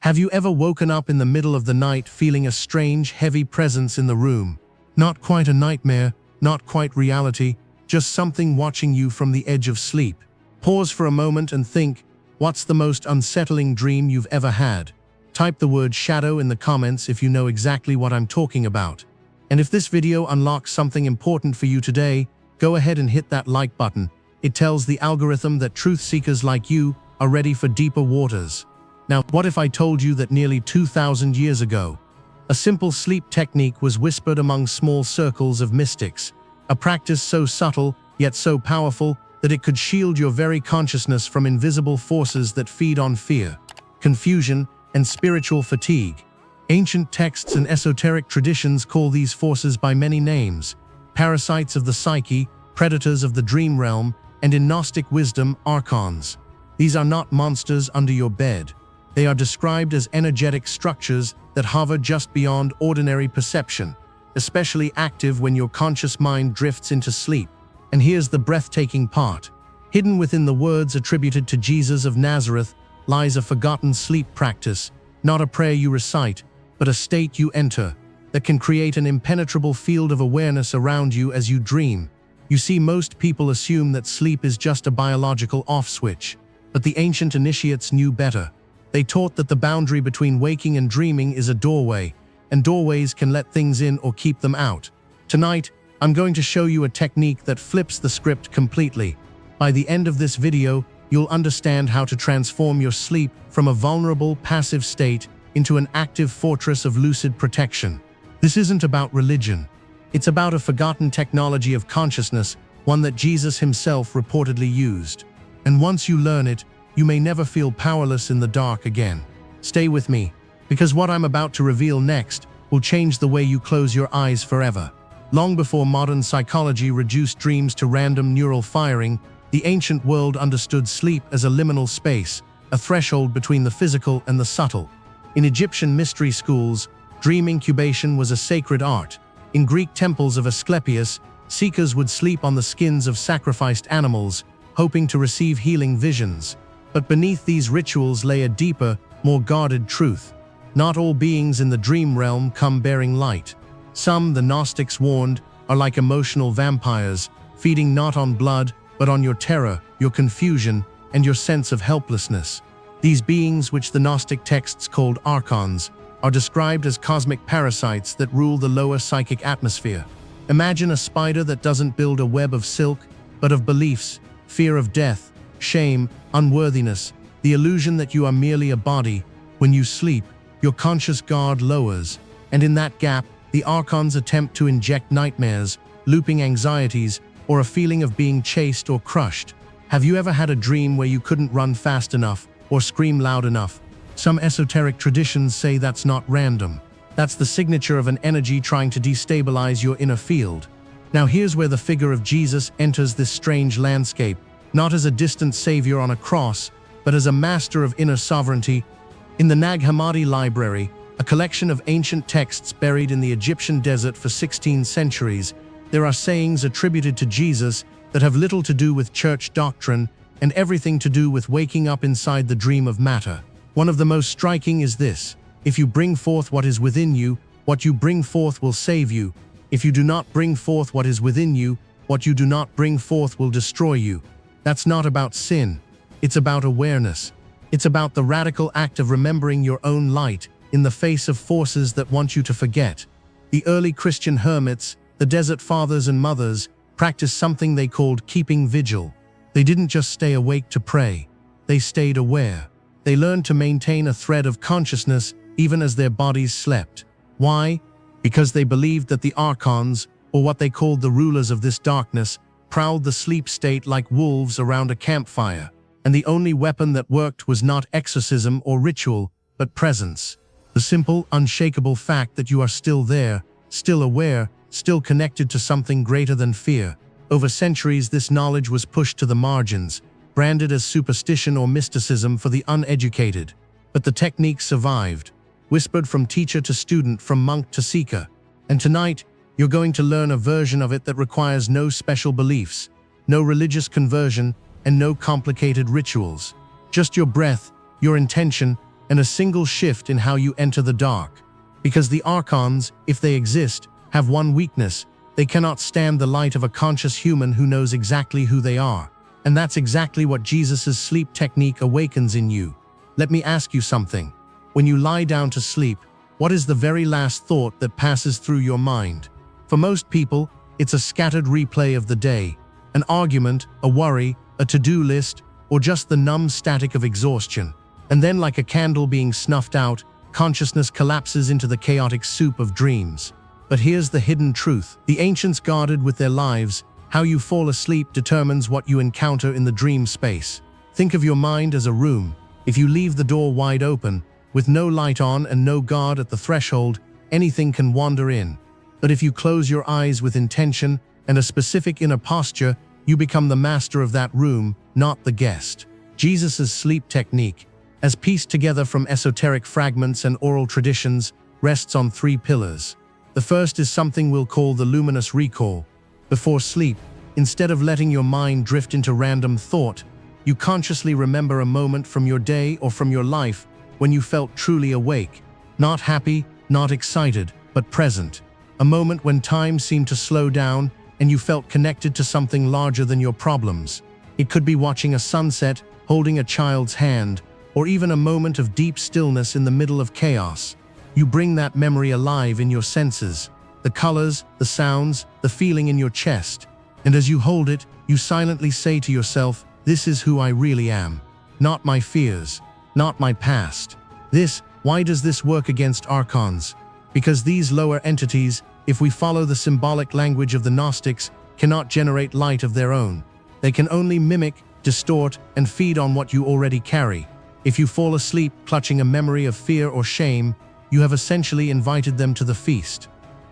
Have you ever woken up in the middle of the night feeling a strange, heavy presence in the room? Not quite a nightmare, not quite reality, just something watching you from the edge of sleep. Pause for a moment and think, what's the most unsettling dream you've ever had? Type the word shadow in the comments if you know exactly what I'm talking about. And if this video unlocks something important for you today, go ahead and hit that like button. It tells the algorithm that truth seekers like you are ready for deeper waters. Now, what if I told you that nearly 2,000 years ago, a simple sleep technique was whispered among small circles of mystics, a practice so subtle yet so powerful that it could shield your very consciousness from invisible forces that feed on fear, confusion, and spiritual fatigue. Ancient texts and esoteric traditions call these forces by many names: parasites of the psyche, predators of the dream realm, and in Gnostic wisdom, archons. These are not monsters under your bed. They are described as energetic structures that hover just beyond ordinary perception, especially active when your conscious mind drifts into sleep. And here's the breathtaking part. Hidden within the words attributed to Jesus of Nazareth lies a forgotten sleep practice, not a prayer you recite, but a state you enter, that can create an impenetrable field of awareness around you as you dream. You see, most people assume that sleep is just a biological off switch, but the ancient initiates knew better. They taught that the boundary between waking and dreaming is a doorway, and doorways can let things in or keep them out. Tonight, I'm going to show you a technique that flips the script completely. By the end of this video, you'll understand how to transform your sleep from a vulnerable, passive state into an active fortress of lucid protection. This isn't about religion. It's about a forgotten technology of consciousness, one that Jesus himself reportedly used. And once you learn it, you may never feel powerless in the dark again. Stay with me, because what I'm about to reveal next will change the way you close your eyes forever. Long before modern psychology reduced dreams to random neural firing, the ancient world understood sleep as a liminal space, a threshold between the physical and the subtle. In Egyptian mystery schools, dream incubation was a sacred art. In Greek temples of Asclepius, seekers would sleep on the skins of sacrificed animals, hoping to receive healing visions. But beneath these rituals lay a deeper, more guarded truth. Not all beings in the dream realm come bearing light. Some, the Gnostics warned, are like emotional vampires, feeding not on blood, but on your terror, your confusion, and your sense of helplessness. These beings, which the Gnostic texts called archons, are described as cosmic parasites that rule the lower psychic atmosphere. Imagine a spider that doesn't build a web of silk, but of beliefs, fear of death, shame, unworthiness, the illusion that you are merely a body. When you sleep, your conscious guard lowers, and in that gap, the archons attempt to inject nightmares, looping anxieties, or a feeling of being chased or crushed. Have you ever had a dream where you couldn't run fast enough or scream loud enough? Some esoteric traditions say that's not random. That's the signature of an energy trying to destabilize your inner field. Now here's where the figure of Jesus enters this strange landscape, not as a distant savior on a cross, but as a master of inner sovereignty. In the Nag Hammadi library, a collection of ancient texts buried in the Egyptian desert for 16 centuries, there are sayings attributed to Jesus that have little to do with church doctrine and everything to do with waking up inside the dream of matter. One of the most striking is this: if you bring forth what is within you, what you bring forth will save you. If you do not bring forth what is within you, what you do not bring forth will destroy you. That's not about sin. It's about awareness. It's about the radical act of remembering your own light in the face of forces that want you to forget. The early Christian hermits, the desert fathers and mothers, practiced something they called keeping vigil. They didn't just stay awake to pray. They stayed aware. They learned to maintain a thread of consciousness even as their bodies slept. Why? Because they believed that the archons, or what they called the rulers of this darkness, prowled the sleep state like wolves around a campfire, and the only weapon that worked was not exorcism or ritual, but presence. The simple, unshakable fact that you are still there, still aware, still connected to something greater than fear. Over centuries, this knowledge was pushed to the margins, branded as superstition or mysticism for the uneducated. But the technique survived, whispered from teacher to student, from monk to seeker. And tonight, you're going to learn a version of it that requires no special beliefs, no religious conversion, and no complicated rituals. Just your breath, your intention, and a single shift in how you enter the dark. Because the archons, if they exist, have one weakness: they cannot stand the light of a conscious human who knows exactly who they are. And that's exactly what Jesus' sleep technique awakens in you. Let me ask you something. When you lie down to sleep, what is the very last thought that passes through your mind? For most people, it's a scattered replay of the day, an argument, a worry, a to-do list, or just the numb static of exhaustion. And then, like a candle being snuffed out, consciousness collapses into the chaotic soup of dreams. But here's the hidden truth. The ancients guarded with their lives. How you fall asleep determines what you encounter in the dream space. Think of your mind as a room. If you leave the door wide open, with no light on and no guard at the threshold, anything can wander in. But if you close your eyes with intention and a specific inner posture, you become the master of that room, not the guest. Jesus' sleep technique, as pieced together from esoteric fragments and oral traditions, rests on 3 pillars. The first is something we'll call the Luminous Recall. Before sleep, instead of letting your mind drift into random thought, you consciously remember a moment from your day or from your life when you felt truly awake. Not happy, not excited, but present. A moment when time seemed to slow down and you felt connected to something larger than your problems. It could be watching a sunset, holding a child's hand, or even a moment of deep stillness in the middle of chaos. You bring that memory alive in your senses, the colors, the sounds, the feeling in your chest. And as you hold it, you silently say to yourself, "This is who I really am. Not my fears, not my past." Why does this work against archons? Because these lower entities, if we follow the symbolic language of the Gnostics, cannot generate light of their own. They can only mimic, distort, and feed on what you already carry. If you fall asleep clutching a memory of fear or shame, you have essentially invited them to the feast.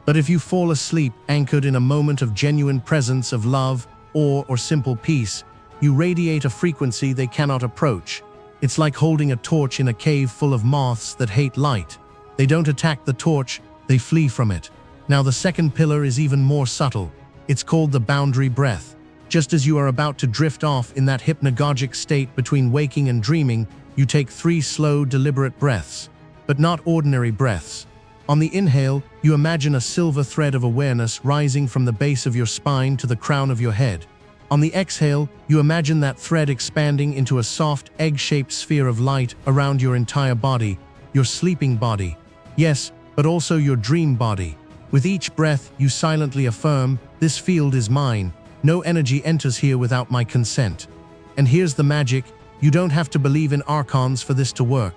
But if you fall asleep anchored in a moment of genuine presence, of love, awe, or simple peace, you radiate a frequency they cannot approach. It's like holding a torch in a cave full of moths that hate light. They don't attack the torch, they flee from it. Now the second pillar is even more subtle. It's called the boundary breath. Just as you are about to drift off in that hypnagogic state between waking and dreaming, you take 3 slow, deliberate breaths. But not ordinary breaths. On the inhale, you imagine a silver thread of awareness rising from the base of your spine to the crown of your head. On the exhale, you imagine that thread expanding into a soft, egg-shaped sphere of light around your entire body, your sleeping body. Yes, but also your dream body. With each breath, you silently affirm, "This field is mine. No energy enters here without my consent." And here's the magic: you don't have to believe in archons for this to work.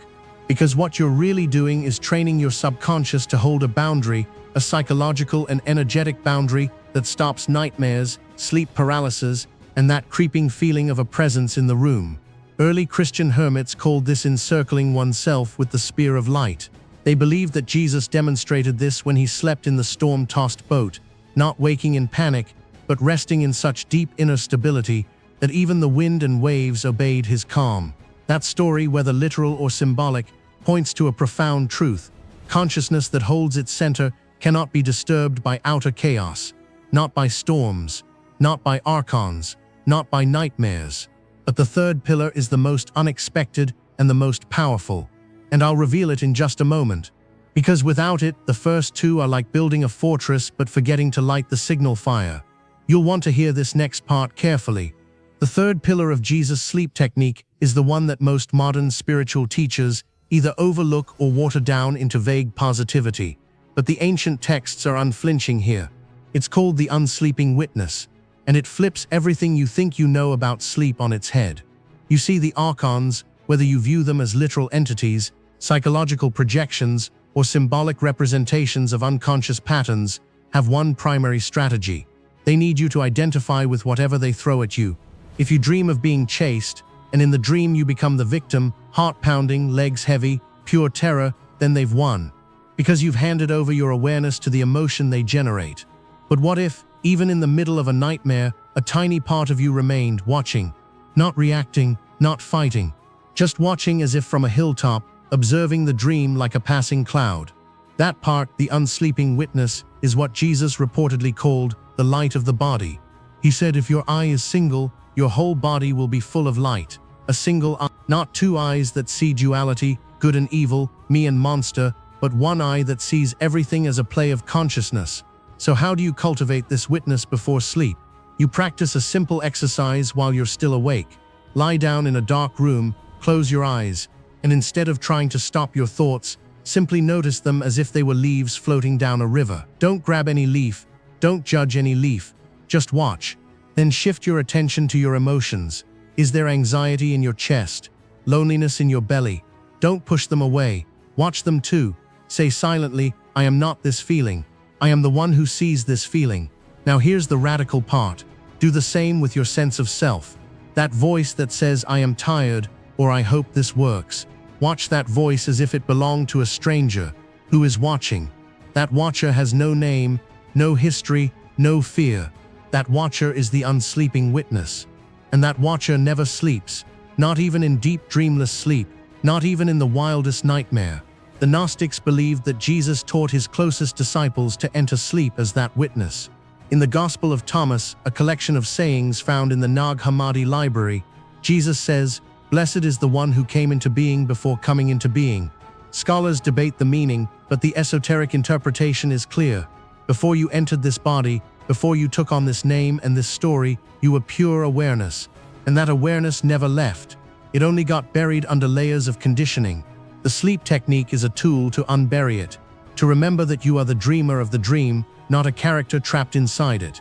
Because what you're really doing is training your subconscious to hold a boundary, a psychological and energetic boundary that stops nightmares, sleep paralysis, and that creeping feeling of a presence in the room. Early Christian hermits called this encircling oneself with the spear of light. They believed that Jesus demonstrated this when he slept in the storm-tossed boat, not waking in panic, but resting in such deep inner stability that even the wind and waves obeyed his calm. That story, whether literal or symbolic, points to a profound truth. Consciousness that holds its center cannot be disturbed by outer chaos, not by storms, not by archons, not by nightmares. But the third pillar is the most unexpected and the most powerful, and I'll reveal it in just a moment. Because without it, the first 2 are like building a fortress but forgetting to light the signal fire. You'll want to hear this next part carefully. The third pillar of Jesus' sleep technique is the one that most modern spiritual teachers either overlook or water down into vague positivity. But the ancient texts are unflinching here. It's called the Unsleeping Witness, and it flips everything you think you know about sleep on its head. You see, the archons, whether you view them as literal entities, psychological projections, or symbolic representations of unconscious patterns, have one primary strategy. They need you to identify with whatever they throw at you. If you dream of being chased, and in the dream you become the victim, heart pounding, legs heavy, pure terror, then they've won. Because you've handed over your awareness to the emotion they generate. But what if, even in the middle of a nightmare, a tiny part of you remained watching, not reacting, not fighting, just watching as if from a hilltop, observing the dream like a passing cloud? That part, the unsleeping witness, is what Jesus reportedly called the light of the body. He said, if your eye is single, your whole body will be full of light. A single eye, not 2 eyes that see duality, good and evil, me and monster, but one eye that sees everything as a play of consciousness. So how do you cultivate this witness before sleep? You practice a simple exercise while you're still awake. Lie down in a dark room, close your eyes, and instead of trying to stop your thoughts, simply notice them as if they were leaves floating down a river. Don't grab any leaf, don't judge any leaf, just watch. Then shift your attention to your emotions. Is there anxiety in your chest? Loneliness in your belly? Don't push them away. Watch them too. Say silently, I am not this feeling. I am the one who sees this feeling. Now here's the radical part. Do the same with your sense of self. That voice that says, I am tired, or I hope this works. Watch that voice as if it belonged to a stranger who is watching. That watcher has no name, no history, no fear. That watcher is the unsleeping witness. And that watcher never sleeps, not even in deep dreamless sleep, not even in the wildest nightmare. The Gnostics believed that Jesus taught his closest disciples to enter sleep as that witness. In the Gospel of Thomas, a collection of sayings found in the Nag Hammadi library, Jesus says, "Blessed is the one who came into being before coming into being." Scholars debate the meaning, but the esoteric interpretation is clear. Before you entered this body, before you took on this name and this story, you were pure awareness. And that awareness never left. It only got buried under layers of conditioning. The sleep technique is a tool to unbury it, to remember that you are the dreamer of the dream, not a character trapped inside it.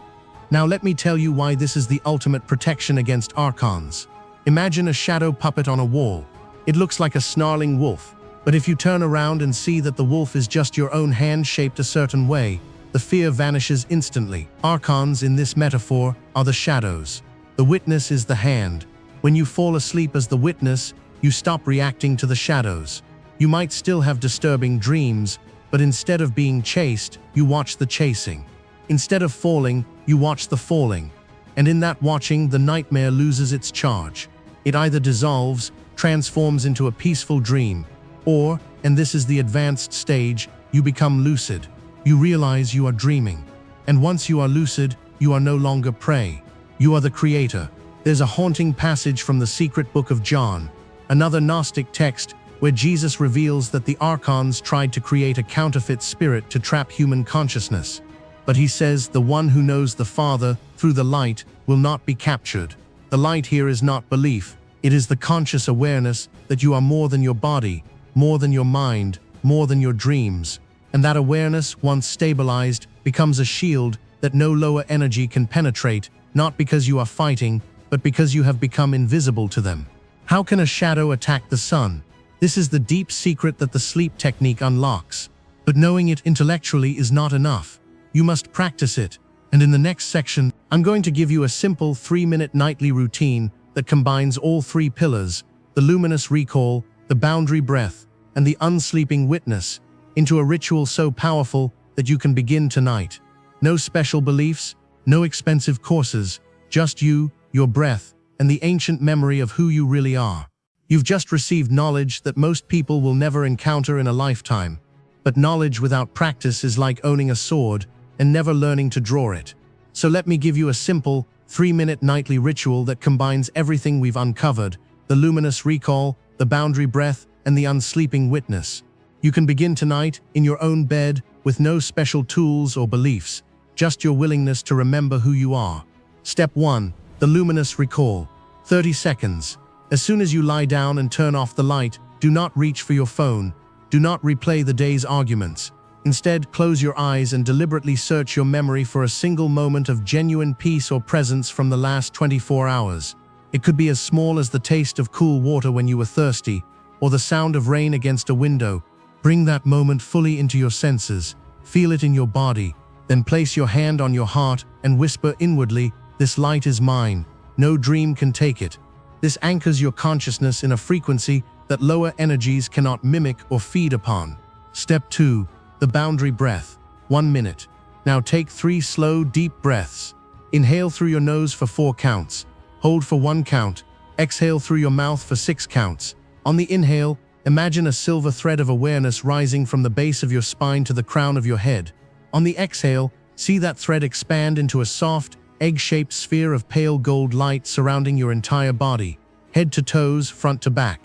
Now let me tell you why this is the ultimate protection against archons. Imagine a shadow puppet on a wall. It looks like a snarling wolf, but if you turn around and see that the wolf is just your own hand shaped a certain way, the fear vanishes instantly. Archons in this metaphor are the shadows. The witness is the hand. When you fall asleep as the witness, you stop reacting to the shadows. You might still have disturbing dreams, but instead of being chased, you watch the chasing. Instead of falling, you watch the falling. And in that watching, the nightmare loses its charge. It either dissolves, transforms into a peaceful dream, or, and this is the advanced stage, you become lucid. You realize you are dreaming. And once you are lucid, you are no longer prey. You are the creator. There's a haunting passage from the secret book of John, another Gnostic text where Jesus reveals that the archons tried to create a counterfeit spirit to trap human consciousness. But he says the one who knows the Father through the light will not be captured. The light here is not belief. It is the conscious awareness that you are more than your body, more than your mind, more than your dreams. And that awareness, once stabilized, becomes a shield that no lower energy can penetrate, not because you are fighting, but because you have become invisible to them. How can a shadow attack the sun? This is the deep secret that the sleep technique unlocks. But knowing it intellectually is not enough. You must practice it. And in the next section, I'm going to give you a simple 3-minute nightly routine that combines all three pillars, the luminous recall, the boundary breath, and the unsleeping witness, into a ritual so powerful that you can begin tonight. No special beliefs, no expensive courses, just you, your breath, and the ancient memory of who you really are. You've just received knowledge that most people will never encounter in a lifetime. But knowledge without practice is like owning a sword and never learning to draw it. So let me give you a simple, 3-minute nightly ritual that combines everything we've uncovered, the luminous recall, the boundary breath, and the unsleeping witness. You can begin tonight, in your own bed, with no special tools or beliefs, just your willingness to remember who you are. Step 1. The luminous recall. 30 seconds. As soon as you lie down and turn off the light, do not reach for your phone. Do not replay the day's arguments. Instead, close your eyes and deliberately search your memory for a single moment of genuine peace or presence from the last 24 hours. It could be as small as the taste of cool water when you were thirsty, or the sound of rain against a window. Bring that moment fully into your senses. Feel it in your body. Then place your hand on your heart and whisper inwardly, "This light is mine. No dream can take it." This anchors your consciousness in a frequency that lower energies cannot mimic or feed upon. Step 2. The boundary breath. 1 minute. Now take 3 slow, deep breaths. Inhale through your nose for 4 counts. Hold for 1 count. Exhale through your mouth for 6 counts. On the inhale, imagine a silver thread of awareness rising from the base of your spine to the crown of your head. On the exhale, see that thread expand into a soft, egg-shaped sphere of pale gold light surrounding your entire body, head to toes, front to back.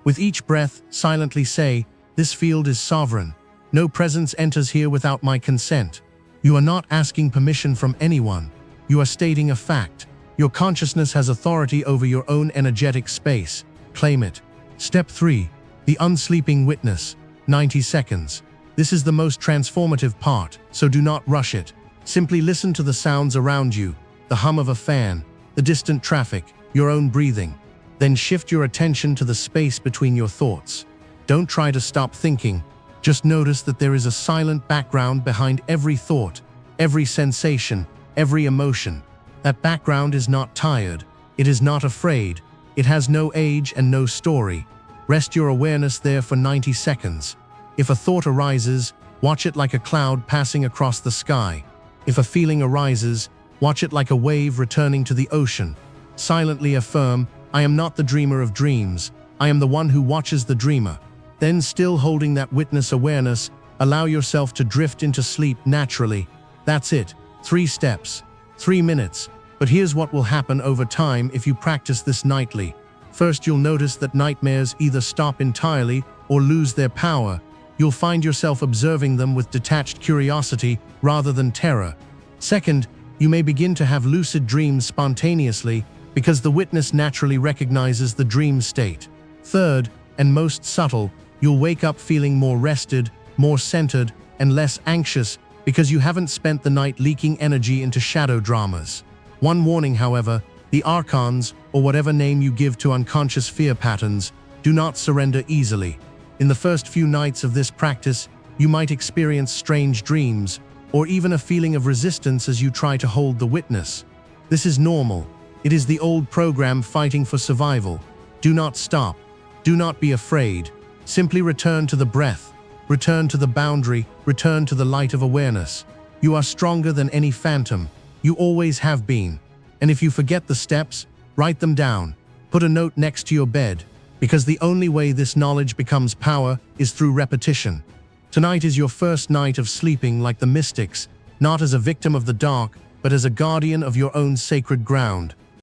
With each breath, silently say, "This field is sovereign. No presence enters here without my consent." You are not asking permission from anyone. You are stating a fact. Your consciousness has authority over your own energetic space. Claim it. Step 3. The Unsleeping Witness. 90 seconds. This is the most transformative part, so do not rush it. Simply listen to the sounds around you, the hum of a fan, the distant traffic, your own breathing. Then shift your attention to the space between your thoughts. Don't try to stop thinking. Just notice that there is a silent background behind every thought, every sensation, every emotion. That background is not tired. It is not afraid. It has no age and no story. Rest your awareness there for 90 seconds. If a thought arises, watch it like a cloud passing across the sky. If a feeling arises, watch it like a wave returning to the ocean. Silently affirm, "I am not the dreamer of dreams. I am the one who watches the dreamer." Then, still holding that witness awareness, allow yourself to drift into sleep naturally. That's it. 3 steps. 3 minutes. But here's what will happen over time if you practice this nightly. First, you'll notice that nightmares either stop entirely or lose their power. You'll find yourself observing them with detached curiosity rather than terror. Second, you may begin to have lucid dreams spontaneously because the witness naturally recognizes the dream state. Third, and most subtle, you'll wake up feeling more rested, more centered, and less anxious because you haven't spent the night leaking energy into shadow dramas. One warning, however, the archons, or whatever name you give to unconscious fear patterns, do not surrender easily. In the first few nights of this practice, you might experience strange dreams, or even a feeling of resistance as you try to hold the witness. This is normal. It is the old program fighting for survival. Do not stop. Do not be afraid. Simply return to the breath. Return to the boundary. Return to the light of awareness. You are stronger than any phantom. You always have been. And if you forget the steps, write them down. Put a note next to your bed, because the only way this knowledge becomes power is through repetition. Tonight is your first night of sleeping like the mystics, not as a victim of the dark, but as a guardian of your own sacred ground.